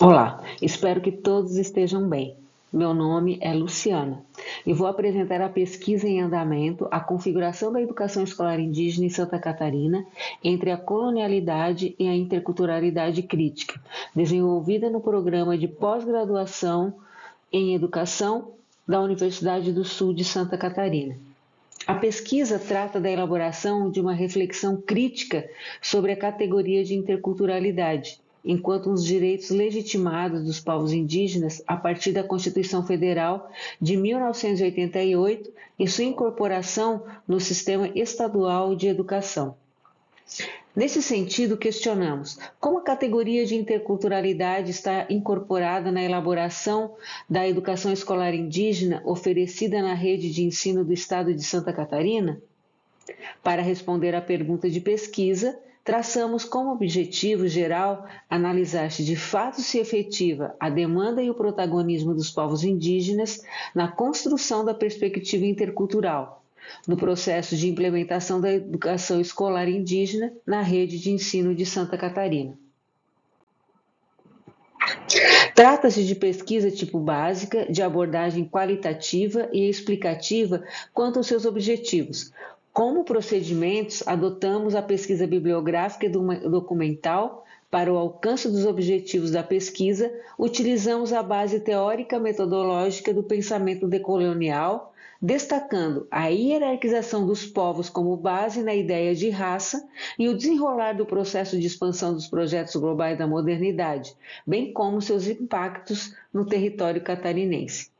Olá, espero que todos estejam bem. Meu nome é Luciana e vou apresentar a pesquisa em andamento, a configuração da educação escolar indígena em Santa Catarina entre a colonialidade e a interculturalidade crítica, desenvolvida no programa de pós-graduação em educação da Universidade do Sul de Santa Catarina. A pesquisa trata da elaboração de uma reflexão crítica sobre a categoria de interculturalidade, enquanto os direitos legitimados dos povos indígenas a partir da Constituição Federal de 1988 e sua incorporação no sistema estadual de educação. Nesse sentido, questionamos como a categoria de interculturalidade está incorporada na elaboração da educação escolar indígena oferecida na rede de ensino do Estado de Santa Catarina. Para responder à pergunta de pesquisa, traçamos como objetivo geral analisar se de fato se efetiva a demanda e o protagonismo dos povos indígenas na construção da perspectiva intercultural, no processo de implementação da educação escolar indígena na rede de ensino de Santa Catarina. Trata-se de pesquisa tipo básica, de abordagem qualitativa e explicativa quanto aos seus objetivos. Como procedimentos, adotamos a pesquisa bibliográfica e documental. Para o alcance dos objetivos da pesquisa, utilizamos a base teórica metodológica do pensamento decolonial, destacando a hierarquização dos povos como base na ideia de raça e o desenrolar do processo de expansão dos projetos globais da modernidade, bem como seus impactos no território catarinense.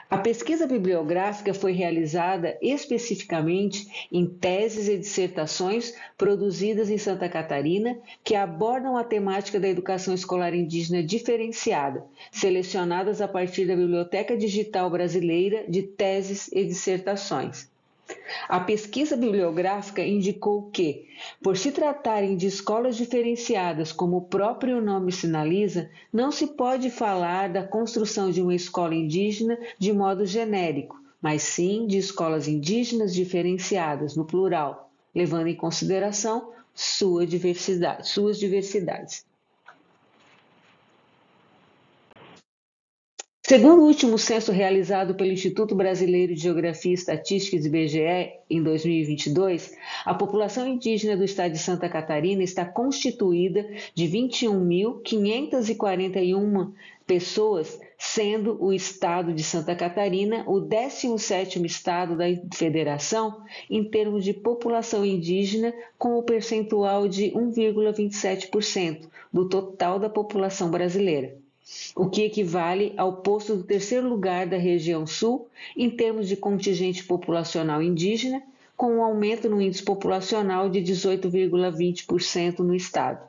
A pesquisa bibliográfica foi realizada especificamente em teses e dissertações produzidas em Santa Catarina que abordam a temática da educação escolar indígena diferenciada, selecionadas a partir da Biblioteca Digital Brasileira de Teses e Dissertações. A pesquisa bibliográfica indicou que, por se tratarem de escolas diferenciadas, como o próprio nome sinaliza, não se pode falar da construção de uma escola indígena de modo genérico, mas sim de escolas indígenas diferenciadas, no plural, levando em consideração suas diversidades. Segundo o último censo realizado pelo Instituto Brasileiro de Geografia e Estatística, IBGE, em 2022, a população indígena do estado de Santa Catarina está constituída de 21.541 pessoas, sendo o estado de Santa Catarina o 17º estado da federação em termos de população indígena, com o percentual de 1,27% do total da população brasileira, o que equivale ao posto do terceiro lugar da região sul em termos de contingente populacional indígena, com um aumento no índice populacional de 18,20% no estado.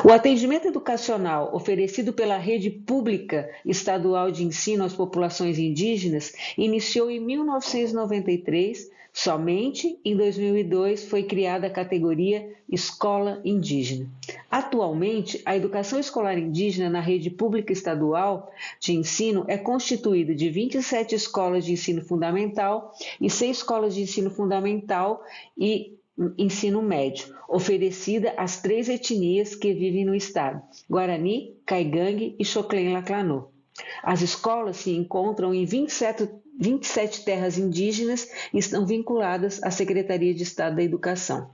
O atendimento educacional oferecido pela rede pública estadual de ensino às populações indígenas iniciou em 1993. Somente em 2002 foi criada a categoria Escola Indígena. Atualmente, a educação escolar indígena na rede pública estadual de ensino é constituída de 27 escolas de ensino fundamental e 6 escolas de ensino fundamental e ensino médio, oferecida às 3 etnias que vivem no estado: Guarani, Caigangue e Xoclen-Laclanô. As escolas se encontram em 27 terras indígenas e estão vinculadas à Secretaria de Estado da Educação.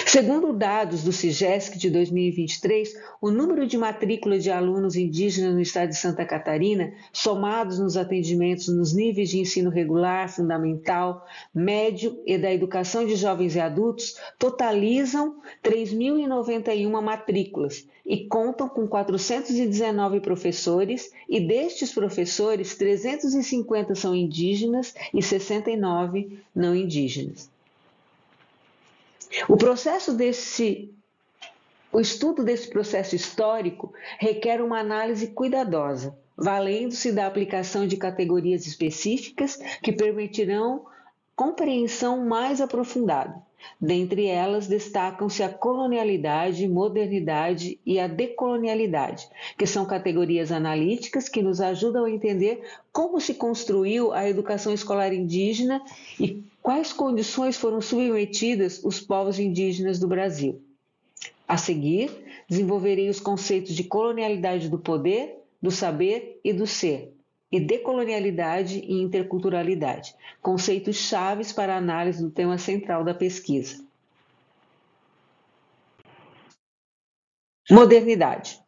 Segundo dados do CIGESC de 2023, o número de matrícula de alunos indígenas no estado de Santa Catarina, somados nos atendimentos nos níveis de ensino regular, fundamental, médio e da educação de jovens e adultos, totalizam 3.091 matrículas e contam com 419 professores, e destes professores, 350 são indígenas e 69 não indígenas. O estudo desse processo histórico requer uma análise cuidadosa, valendo-se da aplicação de categorias específicas que permitirão compreensão mais aprofundada. Dentre elas, destacam-se a colonialidade, modernidade e a decolonialidade, que são categorias analíticas que nos ajudam a entender como se construiu a educação escolar indígena e quais condições foram submetidas os povos indígenas do Brasil. A seguir, desenvolverei os conceitos de colonialidade do poder, do saber e do ser, e decolonialidade e interculturalidade, conceitos chaves para a análise do tema central da pesquisa. Modernidade.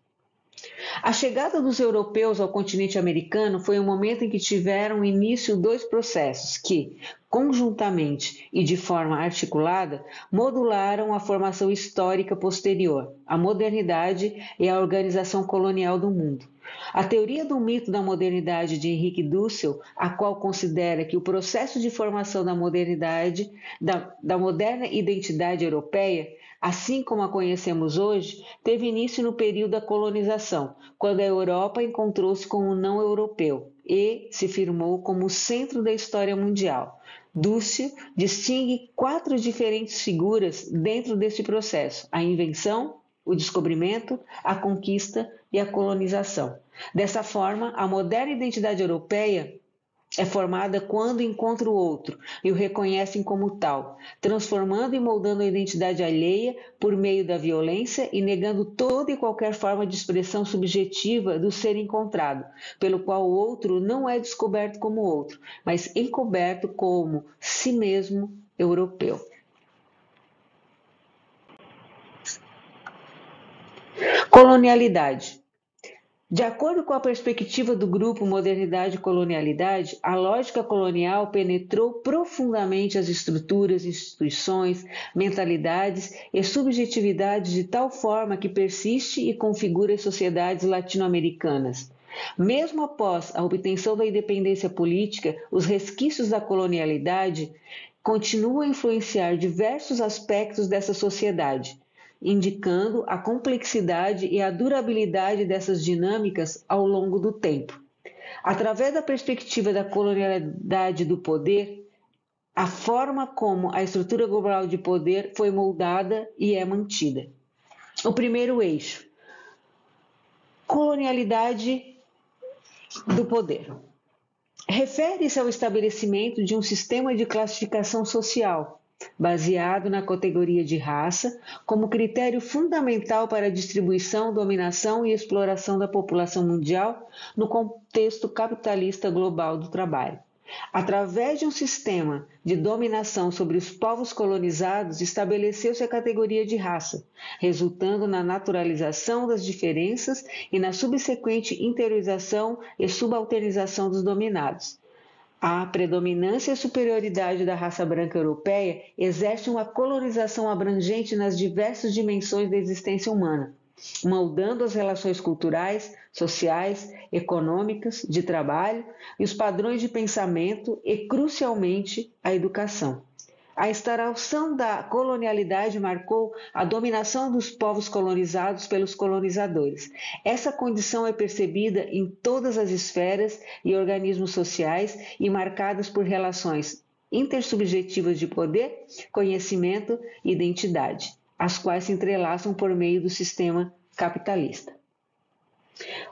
A chegada dos europeus ao continente americano foi um momento em que tiveram início dois processos que, conjuntamente e de forma articulada, modularam a formação histórica posterior, a modernidade e a organização colonial do mundo. A teoria do mito da modernidade de Henrique Dussel, a qual considera que o processo de formação da modernidade, da moderna identidade europeia, assim como a conhecemos hoje, teve início no período da colonização, quando a Europa encontrou-se com o não europeu e se firmou como o centro da história mundial. Dussel distingue 4 diferentes figuras dentro deste processo: a invenção, o descobrimento, a conquista e a colonização. Dessa forma, a moderna identidade europeia é formada quando encontra o outro e o reconhecem como tal, transformando e moldando a identidade alheia por meio da violência e negando toda e qualquer forma de expressão subjetiva do ser encontrado, pelo qual o outro não é descoberto como outro, mas encoberto como si mesmo europeu. Colonialidade. De acordo com a perspectiva do grupo Modernidade e Colonialidade, a lógica colonial penetrou profundamente as estruturas, instituições, mentalidades e subjetividades de tal forma que persiste e configura as sociedades latino-americanas. Mesmo após a obtenção da independência política, os resquícios da colonialidade continuam a influenciar diversos aspectos dessa sociedade, indicando a complexidade e a durabilidade dessas dinâmicas ao longo do tempo. Através da perspectiva da colonialidade do poder, a forma como a estrutura global de poder foi moldada e é mantida. O primeiro eixo: colonialidade do poder. Refere-se ao estabelecimento de um sistema de classificação social, baseado na categoria de raça, como critério fundamental para a distribuição, dominação e exploração da população mundial no contexto capitalista global do trabalho. Através de um sistema de dominação sobre os povos colonizados, estabeleceu-se a categoria de raça, resultando na naturalização das diferenças e na subsequente interiorização e subalternização dos dominados. A predominância e superioridade da raça branca europeia exerce uma colonização abrangente nas diversas dimensões da existência humana, moldando as relações culturais, sociais, econômicas, de trabalho e os padrões de pensamento e, crucialmente, a educação. A instauração da colonialidade marcou a dominação dos povos colonizados pelos colonizadores. Essa condição é percebida em todas as esferas e organismos sociais e marcadas por relações intersubjetivas de poder, conhecimento e identidade, as quais se entrelaçam por meio do sistema capitalista.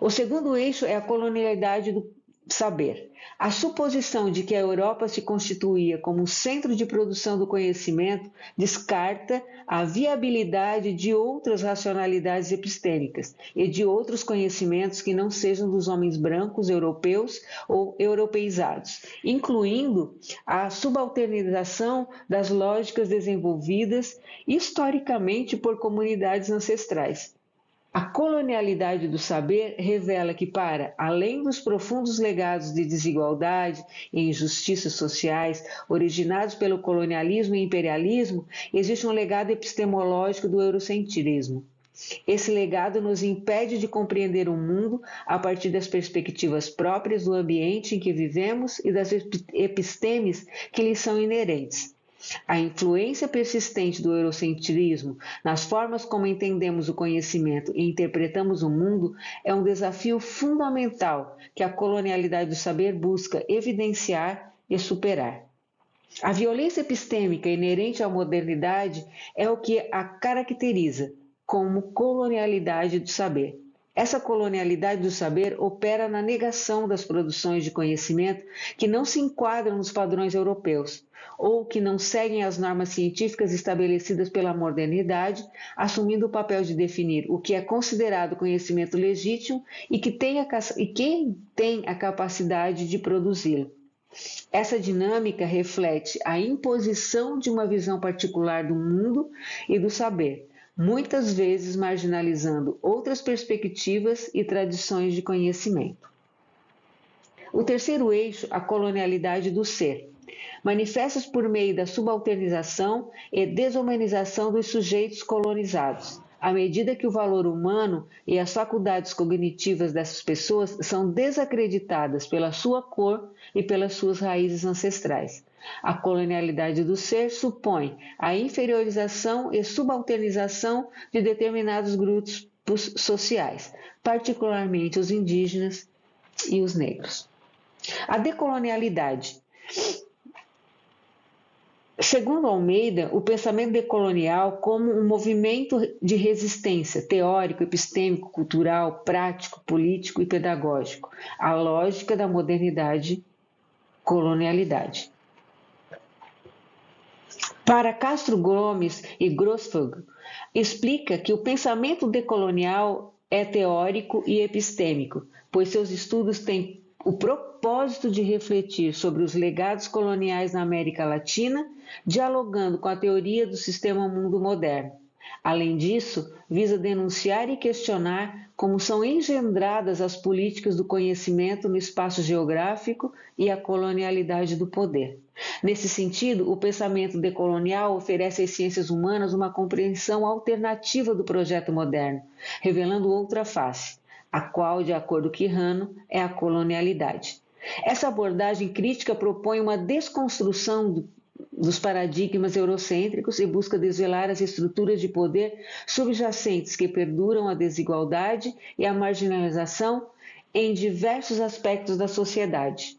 O segundo eixo é a colonialidade do saber. A suposição de que a Europa se constituía como um centro de produção do conhecimento descarta a viabilidade de outras racionalidades epistêmicas e de outros conhecimentos que não sejam dos homens brancos, europeus ou europeizados, incluindo a subalternização das lógicas desenvolvidas historicamente por comunidades ancestrais. A colonialidade do saber revela que, para além dos profundos legados de desigualdade e injustiças sociais originados pelo colonialismo e imperialismo, existe um legado epistemológico do eurocentrismo. Esse legado nos impede de compreender o mundo a partir das perspectivas próprias do ambiente em que vivemos e das epistemes que lhe são inerentes. A influência persistente do eurocentrismo nas formas como entendemos o conhecimento e interpretamos o mundo é um desafio fundamental que a colonialidade do saber busca evidenciar e superar. A violência epistêmica inerente à modernidade é o que a caracteriza como colonialidade do saber. Essa colonialidade do saber opera na negação das produções de conhecimento que não se enquadram nos padrões europeus ou que não seguem as normas científicas estabelecidas pela modernidade, assumindo o papel de definir o que é considerado conhecimento legítimo e quem tem a capacidade de produzi-lo. Essa dinâmica reflete a imposição de uma visão particular do mundo e do saber, muitas vezes marginalizando outras perspectivas e tradições de conhecimento. O terceiro eixo, a colonialidade do ser, manifesta-se por meio da subalternização e desumanização dos sujeitos colonizados, à medida que o valor humano e as faculdades cognitivas dessas pessoas são desacreditadas pela sua cor e pelas suas raízes ancestrais. A colonialidade do ser supõe a inferiorização e subalternização de determinados grupos sociais, particularmente os indígenas e os negros. A decolonialidade. Segundo Almeida, o pensamento decolonial como um movimento de resistência teórico, epistêmico, cultural, prático, político e pedagógico à lógica da modernidade colonialidade. Para Castro Gomes e Grossfeld, explica que o pensamento decolonial é teórico e epistêmico, pois seus estudos têm o propósito de refletir sobre os legados coloniais na América Latina, dialogando com a teoria do sistema mundo moderno. Além disso, visa denunciar e questionar como são engendradas as políticas do conhecimento no espaço geográfico e a colonialidade do poder. Nesse sentido, o pensamento decolonial oferece às ciências humanas uma compreensão alternativa do projeto moderno, revelando outra face, a qual, de acordo com Quijano, é a colonialidade. Essa abordagem crítica propõe uma desconstrução dos paradigmas eurocêntricos e busca desvelar as estruturas de poder subjacentes que perduram a desigualdade e a marginalização em diversos aspectos da sociedade.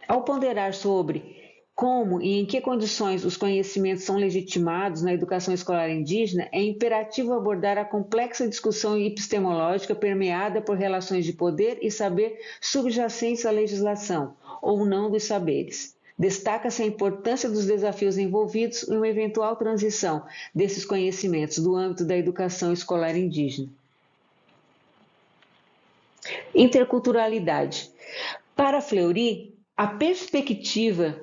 Ao ponderar sobre como e em que condições os conhecimentos são legitimados na educação escolar indígena, é imperativo abordar a complexa discussão epistemológica permeada por relações de poder e saber subjacentes à legislação, ou não dos saberes. Destaca-se a importância dos desafios envolvidos em uma eventual transição desses conhecimentos do âmbito da educação escolar indígena. Interculturalidade. Para Fleury, a perspectiva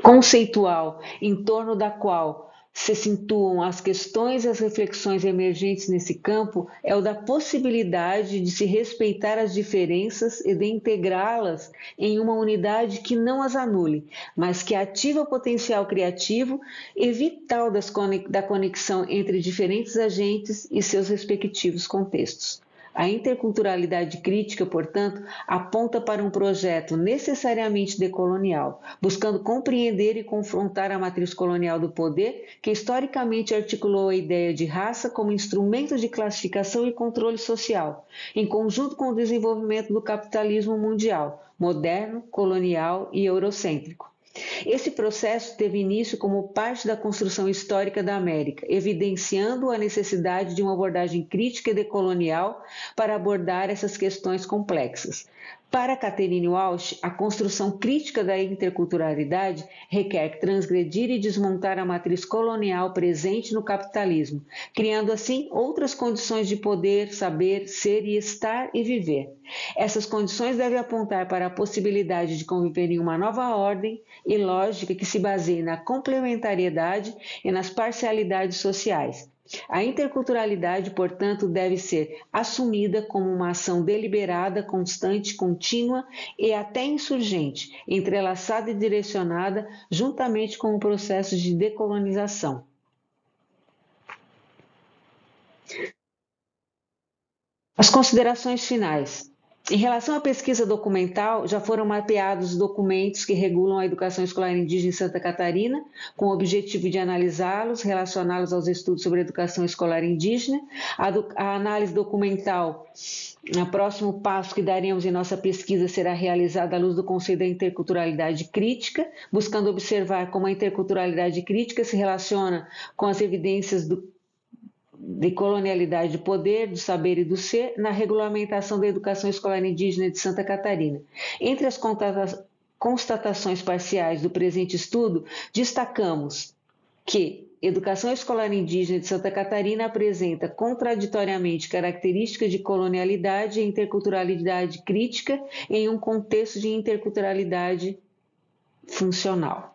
conceitual em torno da qual se situam as questões e as reflexões emergentes nesse campo é o da possibilidade de se respeitar as diferenças e de integrá-las em uma unidade que não as anule, mas que ative o potencial criativo e vital da conexão entre diferentes agentes e seus respectivos contextos. A interculturalidade crítica, portanto, aponta para um projeto necessariamente decolonial, buscando compreender e confrontar a matriz colonial do poder, que historicamente articulou a ideia de raça como instrumento de classificação e controle social, em conjunto com o desenvolvimento do capitalismo mundial, moderno, colonial e eurocêntrico. Esse processo teve início como parte da construção histórica da América, evidenciando a necessidade de uma abordagem crítica e decolonial para abordar essas questões complexas. Para Catherine Walsh, a construção crítica da interculturalidade requer transgredir e desmontar a matriz colonial presente no capitalismo, criando assim outras condições de poder, saber, ser e estar e viver. Essas condições devem apontar para a possibilidade de conviver em uma nova ordem e lógica que se baseie na complementariedade e nas parcialidades sociais. A interculturalidade, portanto, deve ser assumida como uma ação deliberada, constante, contínua e até insurgente, entrelaçada e direcionada juntamente com o processo de decolonização. As considerações finais. Em relação à pesquisa documental, já foram mapeados os documentos que regulam a educação escolar indígena em Santa Catarina, com o objetivo de analisá-los, relacioná-los aos estudos sobre a educação escolar indígena. A análise documental, o próximo passo que daremos em nossa pesquisa, será realizada à luz do conceito da interculturalidade crítica, buscando observar como a interculturalidade crítica se relaciona com as evidências de colonialidade de poder, do saber e do ser na regulamentação da educação escolar indígena de Santa Catarina. Entre as constatações parciais do presente estudo, destacamos que educação escolar indígena de Santa Catarina apresenta contraditoriamente características de colonialidade e interculturalidade crítica em um contexto de interculturalidade funcional.